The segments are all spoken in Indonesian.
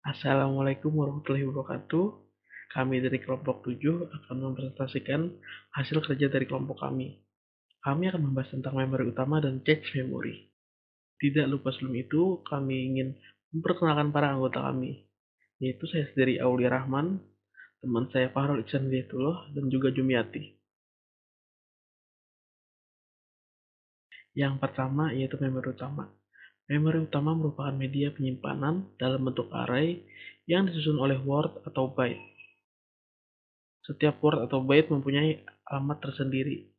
Assalamualaikum warahmatullahi wabarakatuh. Kami dari kelompok 7 akan mempresentasikan hasil kerja dari kelompok kami. Kami akan membahas tentang memori utama dan cache memori. Tidak lupa sebelum itu, kami ingin memperkenalkan para anggota kami, yaitu saya sendiri Aulia Rahman, teman saya Fahrul Iksan Hidayatullah, dan juga Jumiati. Yang pertama yaitu memori utama. Memori utama merupakan media penyimpanan dalam bentuk array yang disusun oleh word atau byte. Setiap word atau byte mempunyai alamat tersendiri,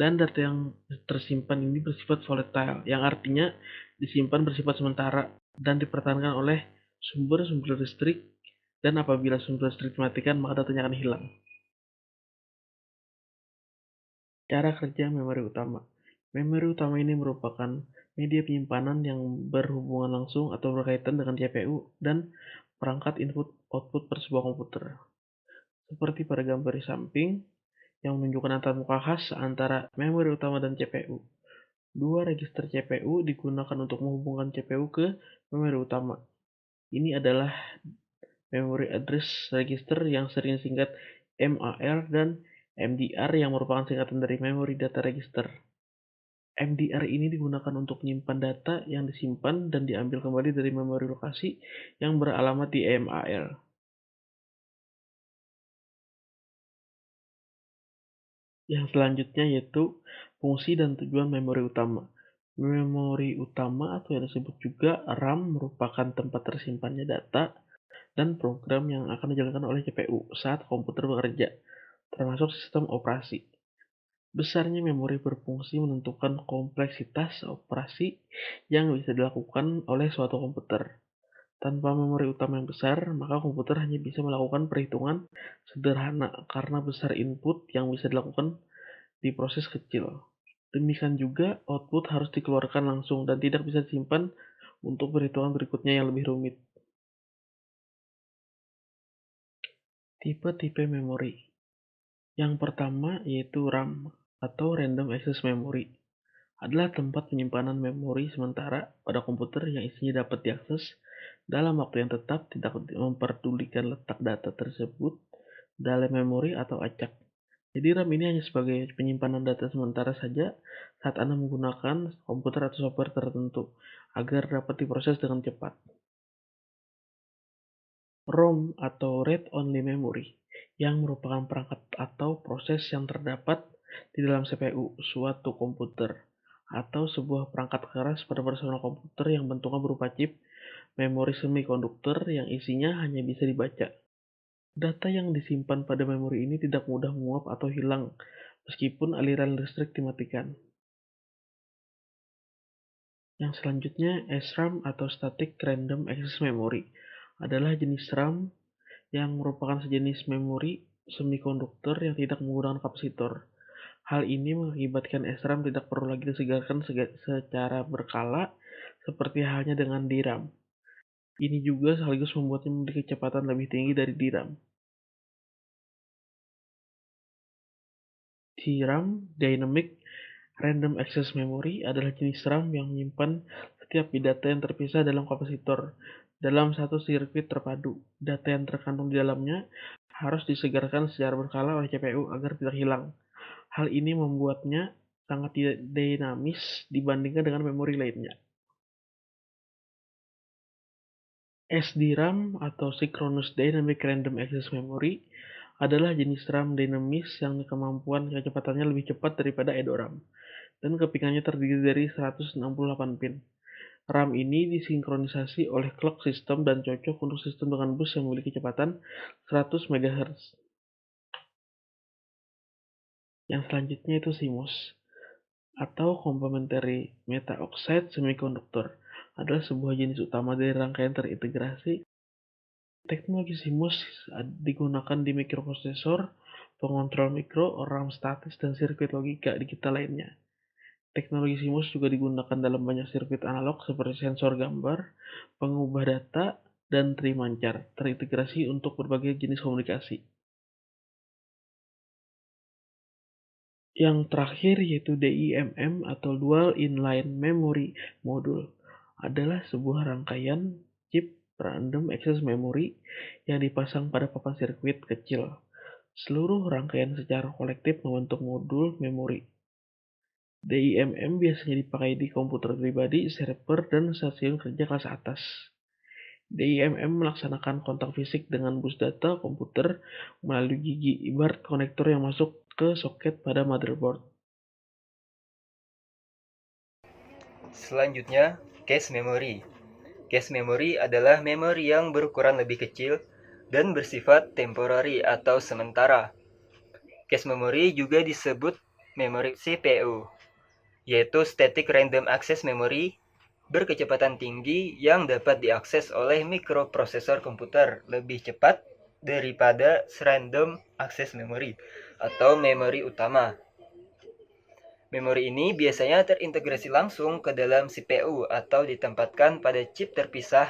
dan data yang tersimpan ini bersifat volatile, yang artinya disimpan bersifat sementara dan dipertahankan oleh sumber-sumber listrik, dan apabila sumber listrik dimatikan maka datanya akan hilang. Cara kerja memori utama. Memori utama ini merupakan media penyimpanan yang berhubungan langsung atau berkaitan dengan CPU dan perangkat input-output per sebuah komputer. Seperti pada gambar di samping, yang menunjukkan antarmuka khas antara memori utama dan CPU. Dua register CPU digunakan untuk menghubungkan CPU ke memori utama. Ini adalah Memory Address Register yang sering disingkat MAR dan MDR yang merupakan singkatan dari Memory Data Register. MDR ini digunakan untuk menyimpan data yang disimpan dan diambil kembali dari memori lokasi yang beralamat di MAR. Yang selanjutnya yaitu fungsi dan tujuan memori utama. Memori utama atau yang disebut juga RAM merupakan tempat tersimpannya data dan program yang akan dijalankan oleh CPU saat komputer bekerja, termasuk sistem operasi. Besarnya memori berfungsi menentukan kompleksitas operasi yang bisa dilakukan oleh suatu komputer. Tanpa memori utama yang besar, maka komputer hanya bisa melakukan perhitungan sederhana karena besar input yang bisa dilakukan di proses kecil. Demikian juga output harus dikeluarkan langsung dan tidak bisa disimpan untuk perhitungan berikutnya yang lebih rumit. Tipe-tipe memori. Yang pertama yaitu RAM atau Random Access Memory. Adalah tempat penyimpanan memori sementara pada komputer yang isinya dapat diakses dalam waktu yang tetap, tidak memperdulikan letak data tersebut dalam memori atau acak. Jadi RAM ini hanya sebagai penyimpanan data sementara saja saat Anda menggunakan komputer atau software tertentu agar dapat diproses dengan cepat. ROM atau Read Only Memory yang merupakan perangkat atau proses yang terdapat di dalam CPU suatu komputer atau sebuah perangkat keras pada personal komputer yang bentuknya berupa chip memori semikonduktor yang isinya hanya bisa dibaca. Data yang disimpan pada memori ini tidak mudah menguap atau hilang meskipun aliran listrik dimatikan. Yang selanjutnya, SRAM atau Static Random Access Memory adalah jenis RAM yang merupakan sejenis memori semikonduktor yang tidak menggunakan kapasitor. Hal ini mengakibatkan SRAM tidak perlu lagi disegarkan secara berkala seperti halnya dengan DRAM. Ini juga sekaligus membuatnya memiliki kecepatan lebih tinggi dari DRAM. DRAM, Dynamic Random Access Memory, adalah jenis RAM yang menyimpan setiap bit data yang terpisah dalam kapasitor dalam satu sirkuit terpadu. Data yang terkandung di dalamnya harus disegarkan secara berkala oleh CPU agar tidak hilang. Hal ini membuatnya sangat tidak dinamis dibandingkan dengan memori lainnya. SDRAM atau Synchronous Dynamic Random Access Memory adalah jenis RAM dinamis yang kemampuan kecepatannya lebih cepat daripada EDORAM dan kepingannya terdiri dari 168 pin. RAM ini disinkronisasi oleh clock system dan cocok untuk sistem dengan bus yang memiliki kecepatan 100 MHz. Yang selanjutnya itu CMOS atau Complementary Metal Oxide Semiconductor adalah sebuah jenis utama dari rangkaian terintegrasi. Teknologi CMOS digunakan di mikroprosesor, pengontrol mikro, RAM statis, dan sirkuit logika digital lainnya. Teknologi CMOS juga digunakan dalam banyak sirkuit analog seperti sensor gambar, pengubah data, dan trimancar, terintegrasi untuk berbagai jenis komunikasi. Yang terakhir yaitu DIMM atau Dual Inline Memory Module adalah sebuah rangkaian chip random access memory yang dipasang pada papan sirkuit kecil. Seluruh rangkaian secara kolektif membentuk modul memori. DIMM biasanya dipakai di komputer pribadi, server, dan stasiun kerja kelas atas. DIMM melaksanakan kontak fisik dengan bus data komputer melalui gigi, ibarat konektor yang masuk ke soket pada motherboard. Selanjutnya, cache memory. Cache memory adalah memori yang berukuran lebih kecil dan bersifat temporary atau sementara. Cache memory juga disebut memori CPU, yaitu Static Random Access Memory, berkecepatan tinggi yang dapat diakses oleh mikroprosesor komputer lebih cepat daripada Random Access Memory atau memori utama. Memori ini biasanya terintegrasi langsung ke dalam CPU atau ditempatkan pada chip terpisah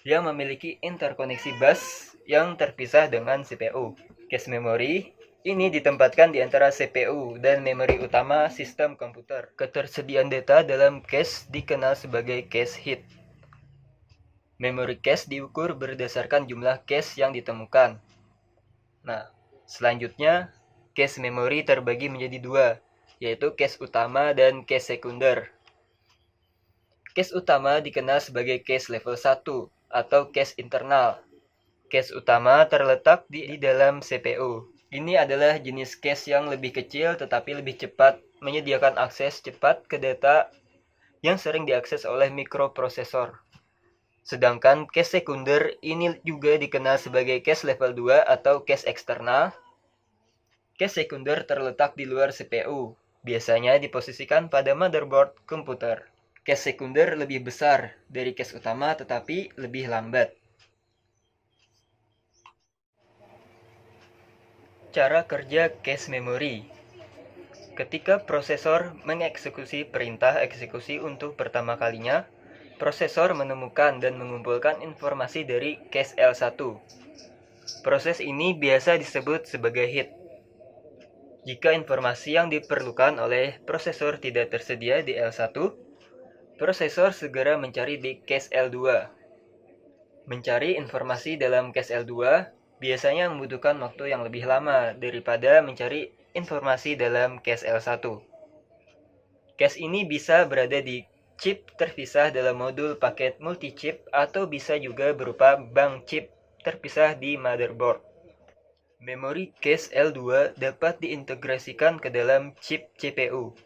yang memiliki interkoneksi bus yang terpisah dengan CPU. Cache memory ini ditempatkan di antara CPU dan memori utama sistem komputer. Ketersediaan data dalam cache dikenal sebagai cache hit. Memori cache diukur berdasarkan jumlah cache yang ditemukan. Nah, selanjutnya cache memory terbagi menjadi dua, yaitu cache utama dan cache sekunder. Cache utama dikenal sebagai cache level 1 atau cache internal. Cache utama terletak di dalam CPU. Ini adalah jenis cache yang lebih kecil tetapi lebih cepat, menyediakan akses cepat ke data yang sering diakses oleh mikroprosesor. Sedangkan cache sekunder ini juga dikenal sebagai cache level 2 atau cache eksternal. Cache sekunder terletak di luar CPU, biasanya diposisikan pada motherboard komputer. Cache sekunder lebih besar dari cache utama tetapi lebih lambat. Cara kerja cache memory. Ketika prosesor mengeksekusi perintah eksekusi untuk pertama kalinya, prosesor menemukan dan mengumpulkan informasi dari cache L1. Proses ini biasa disebut sebagai hit. Jika informasi yang diperlukan oleh prosesor tidak tersedia di L1, prosesor segera mencari di cache L2. Mencari informasi dalam cache L2 biasanya membutuhkan waktu yang lebih lama daripada mencari informasi dalam cache L1. Cache ini bisa berada di chip terpisah dalam modul paket multi-chip atau bisa juga berupa bank chip terpisah di motherboard. Memori cache L2 dapat diintegrasikan ke dalam chip CPU.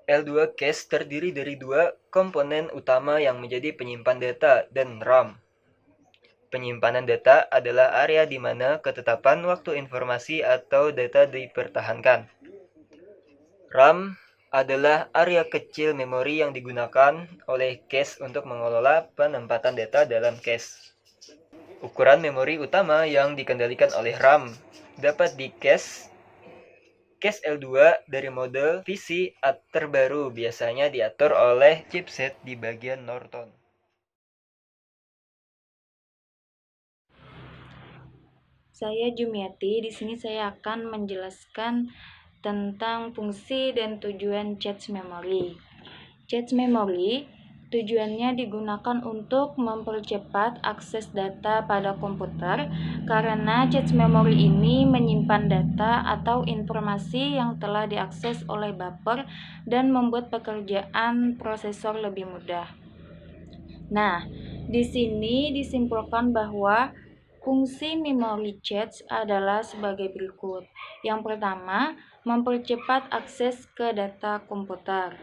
L2 cache terdiri dari dua komponen utama yang menjadi penyimpan data dan RAM. Penyimpanan data adalah area di mana ketetapan waktu informasi atau data dipertahankan. RAM adalah area kecil memori yang digunakan oleh cache untuk mengelola penempatan data dalam cache. Ukuran memori utama yang dikendalikan oleh RAM dapat di cache L2 dari model PC terbaru biasanya diatur oleh chipset di bagian Norton. Saya Jumiati, di sini saya akan menjelaskan tentang fungsi dan tujuan cache memory. Cache memory tujuannya digunakan untuk mempercepat akses data pada komputer karena cache memory ini menyimpan data atau informasi yang telah diakses oleh buffer dan membuat pekerjaan prosesor lebih mudah. Nah, di sini disimpulkan bahwa fungsi memory cache adalah sebagai berikut. Yang pertama, mempercepat akses ke data komputer.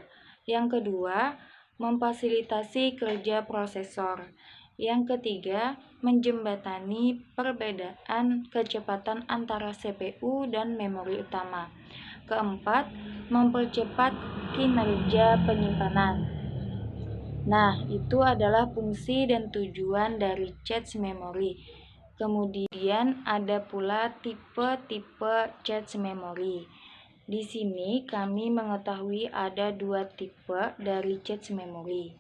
Yang kedua, memfasilitasi kerja prosesor. Yang ketiga, menjembatani perbedaan kecepatan antara CPU dan memori utama. Keempat, mempercepat kinerja penyimpanan. Nah, itu adalah fungsi dan tujuan dari cache memory. Kemudian ada pula tipe-tipe cache memory. Di sini kami mengetahui ada dua tipe dari cache memory.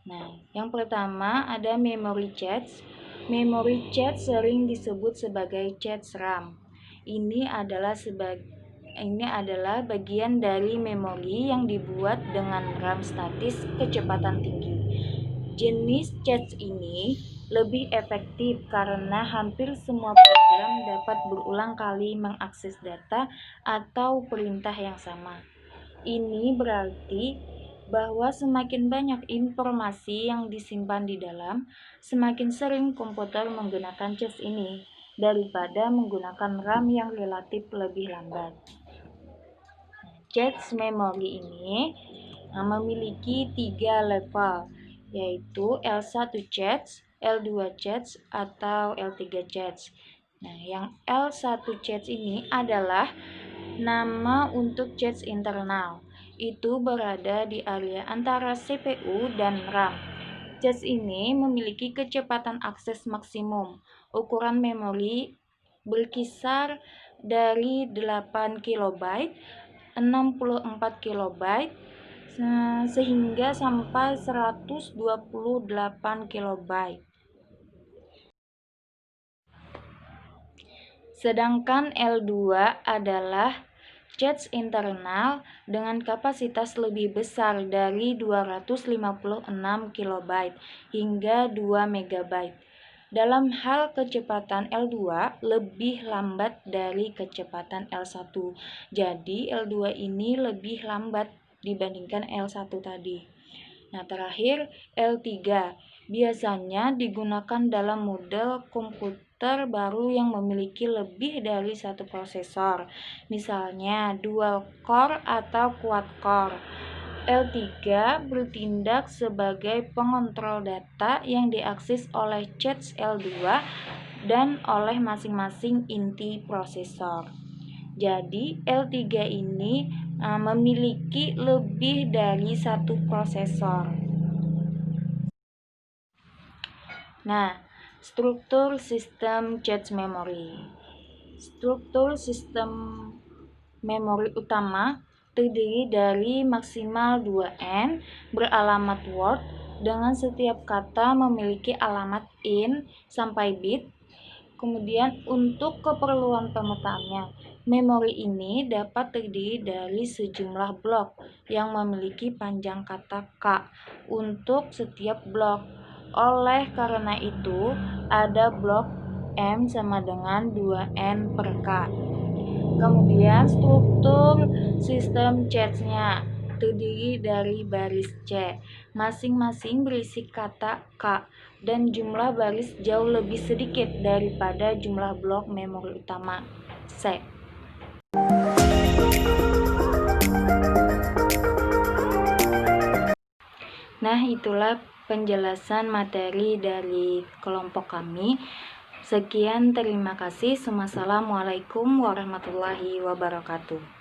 Nah, yang pertama ada memory cache. Memory cache sering disebut sebagai cache RAM. Ini adalah bagian dari memori yang dibuat dengan RAM statis kecepatan tinggi. Jenis chats ini lebih efektif karena hampir semua program dapat berulang kali mengakses data atau perintah yang sama. Ini berarti bahwa semakin banyak informasi yang disimpan di dalam, semakin sering komputer menggunakan chats ini daripada menggunakan RAM yang relatif lebih lambat. Chats memory ini memiliki 3 level, yaitu L1 chats, L2 chats, atau L3 chats. Nah, yang L1 chats ini adalah nama untuk chats internal. Itu berada di area antara CPU dan RAM. Chats ini memiliki kecepatan akses maksimum. Ukuran memori berkisar dari 8 KB, 64 KB, sehingga sampai 128 KB. Sedangkan L2 adalah chats internal dengan kapasitas lebih besar dari 256 KB hingga 2 MB. Dalam hal kecepatan L2 lebih lambat dari kecepatan L1. Jadi L2 ini lebih lambat dibandingkan L1 tadi. Nah, terakhir L3 biasanya digunakan dalam model komputer baru yang memiliki lebih dari satu prosesor, misalnya dual core atau quad core. L3 bertindak sebagai pengontrol data yang diakses oleh chats L2 dan oleh masing-masing inti prosesor. Jadi L3 ini memiliki lebih dari satu prosesor. Nah, struktur sistem chats memory. Struktur sistem memori utama terdiri dari maksimal 2N beralamat word dengan setiap kata memiliki alamat in sampai bit. Kemudian untuk keperluan pemetaannya, memori ini dapat terdiri dari sejumlah blok yang memiliki panjang kata K untuk setiap blok. Oleh karena itu, ada blok M sama dengan 2N per K. Kemudian struktur sistem chatsnya terdiri dari baris C, masing-masing berisi kata K, dan jumlah baris jauh lebih sedikit daripada jumlah blok memori utama C. Nah, itulah penjelasan materi dari kelompok kami. Sekian, terima kasih. Wassalamualaikum warahmatullahi wabarakatuh.